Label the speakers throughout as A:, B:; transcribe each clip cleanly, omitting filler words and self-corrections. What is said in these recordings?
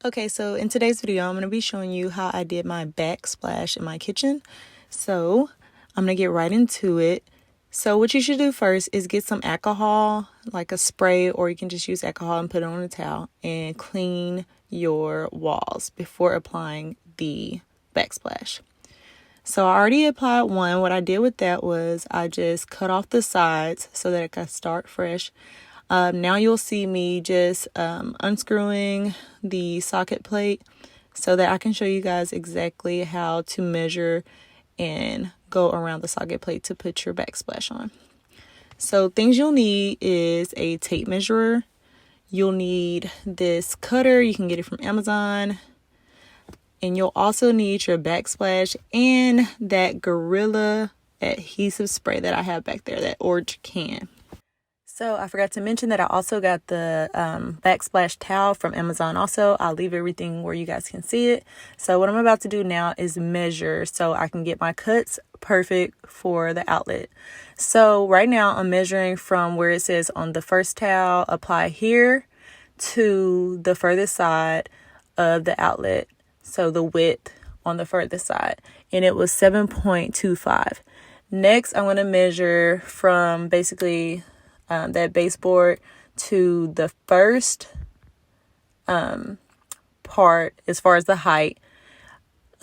A: Okay, so in today's video, I'm going to be showing you how I did my backsplash in my kitchen. So I'm going to get right into it. So what you should do first is get some alcohol, like a spray, or you can just use alcohol and put it on a towel and clean your walls before applying the backsplash. So I already applied one. What I did with that was I just cut off the sides so that it could start fresh. Now you'll see me just unscrewing the socket plate so that I can show you guys exactly how to measure and go around the socket plate to put your backsplash on. So things you'll need is a tape measurer. You'll need this cutter. You can get it from Amazon. And you'll also need your backsplash and that Gorilla adhesive spray that I have back there, that orange can. So I forgot to mention that I also got the backsplash towel from Amazon also. I'll leave everything where you guys can see it. So what I'm about to do now is measure so I can get my cuts perfect for the outlet. So right now I'm measuring from where it says on the first towel, apply here, to the furthest side of the outlet. So the width on the furthest side. And it was 7.25. Next, I'm going to measure from basically that baseboard to the first part as far as the height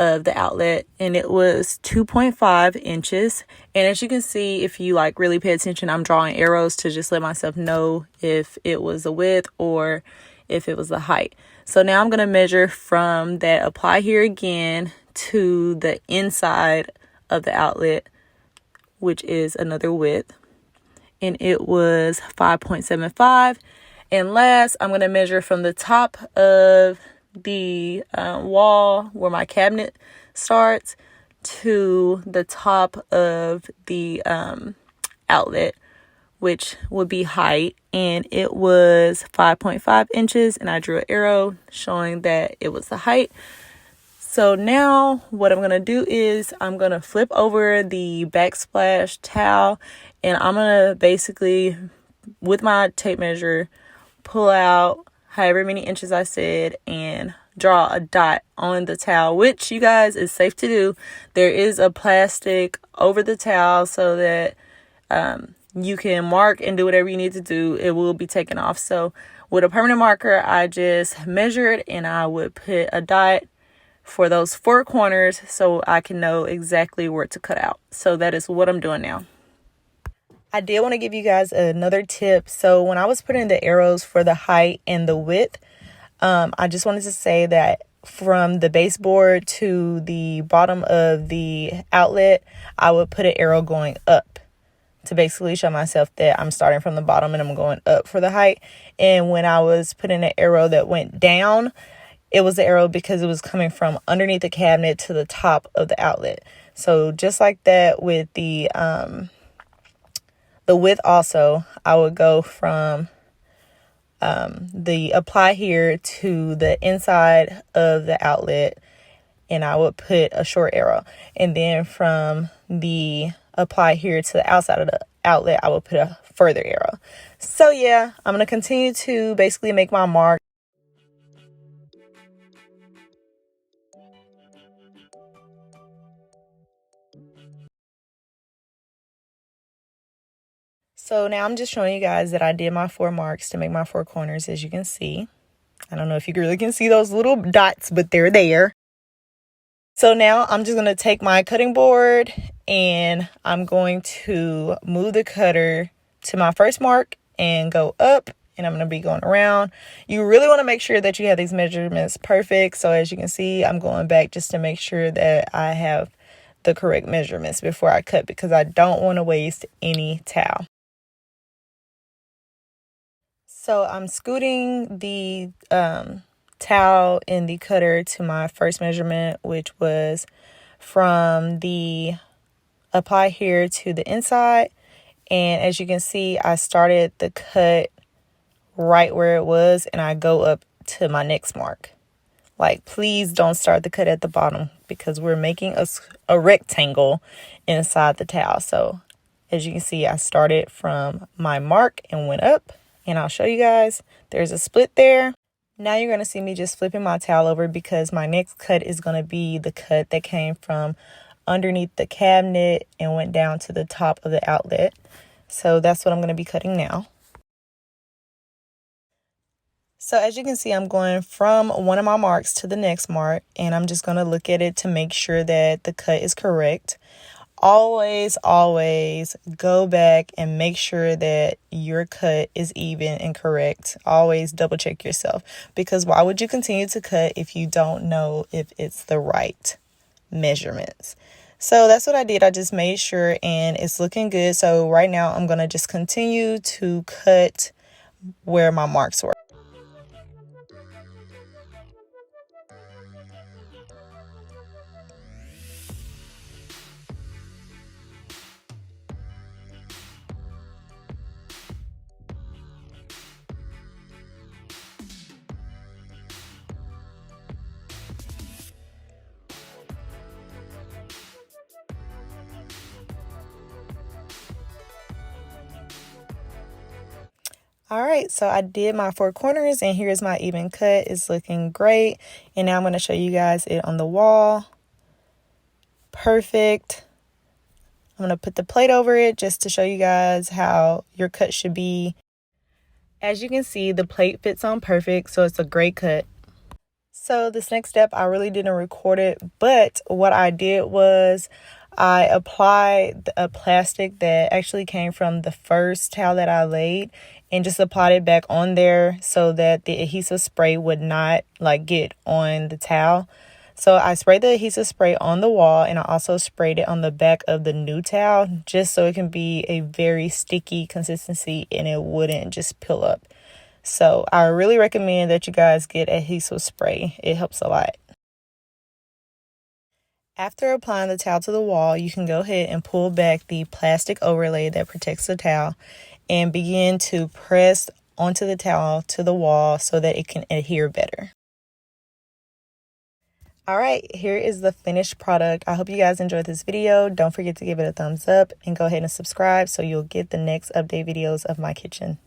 A: of the outlet, and it was 2.5 inches. And as you can see, if you like really pay attention, I'm drawing arrows to just let myself know if it was the width or if it was the height. So now I'm going to measure from that apply here again to the inside of the outlet, which is another width. And it was 5.75. And last, I'm going to measure from the top of the wall where my cabinet starts to the top of the outlet, which would be height. And it was 5.5 inches. And I drew an arrow showing that it was the height. So now what I'm going to do is I'm going to flip over the backsplash towel, and I'm going to basically, with my tape measure, pull out however many inches I said and draw a dot on the towel, which you guys is safe to do. There is a plastic over the towel so that you can mark and do whatever you need to do. It will be taken off. So with a permanent marker, I just measured and I would put a dot for those four corners so I can know exactly where to cut out. So that is what I'm doing now. I did want to give you guys another tip. So when I was putting the arrows for the height and the width, I just wanted to say that from the baseboard to the bottom of the outlet, I would put an arrow going up to basically show myself that I'm starting from the bottom and I'm going up for the height. And when I was putting an arrow that went down, it was the arrow because it was coming from underneath the cabinet to the top of the outlet. So just like that with the width also, I would go from the apply here to the inside of the outlet, and I would put a short arrow. And then from the apply here to the outside of the outlet, I would put a further arrow. So yeah, I'm going to continue to basically make my mark. So now I'm just showing you guys that I did my 4 marks to make my 4 corners, as you can see. I don't know if you really can see those little dots, but they're there. So now I'm just going to take my cutting board and I'm going to move the cutter to my first mark and go up, and I'm going to be going around. You really want to make sure that you have these measurements perfect. So as you can see, I'm going back just to make sure that I have the correct measurements before I cut, because I don't want to waste any towel. So I'm scooting the towel and the cutter to my first measurement, which was from the apply here to the inside. And as you can see, I started the cut right where it was, and I go up to my next mark. Like, please don't start the cut at the bottom, because we're making a rectangle inside the towel. So as you can see, I started from my mark and went up. And I'll show you guys, there's a split there. Now you're going to see me just flipping my towel over because my next cut is going to be the cut that came from underneath the cabinet and went down to the top of the outlet. So that's what I'm going to be cutting now. So as you can see, I'm going from one of my marks to the next mark, and I'm just going to look at it to make sure that the cut is correct. Always go back and make sure that your cut is even and correct. Always double check yourself, because why would you continue to cut if you don't know if it's the right measurements? So that's what I did. I just made sure, and it's looking good. So right now I'm going to just continue to cut where my marks were. All right, so I did my 4 corners, and here's my even cut. It's looking great. And now I'm going to show you guys it on the wall. Perfect. I'm going to put the plate over it just to show you guys how your cut should be. As you can see, the plate fits on perfect, so it's a great cut. So this next step, I really didn't record it, but what I did was I applied a plastic that actually came from the first towel that I laid, and just applied it back on there so that the adhesive spray would not get on the towel. So I sprayed the adhesive spray on the wall, and I also sprayed it on the back of the new towel just so it can be a very sticky consistency and it wouldn't just peel up. So I really recommend that you guys get adhesive spray. It helps a lot. After applying the towel to the wall, you can go ahead and pull back the plastic overlay that protects the towel and begin to press onto the towel to the wall so that it can adhere better. All right, here is the finished product. I hope you guys enjoyed this video. Don't forget to give it a thumbs up and go ahead and subscribe so you'll get the next update videos of my kitchen.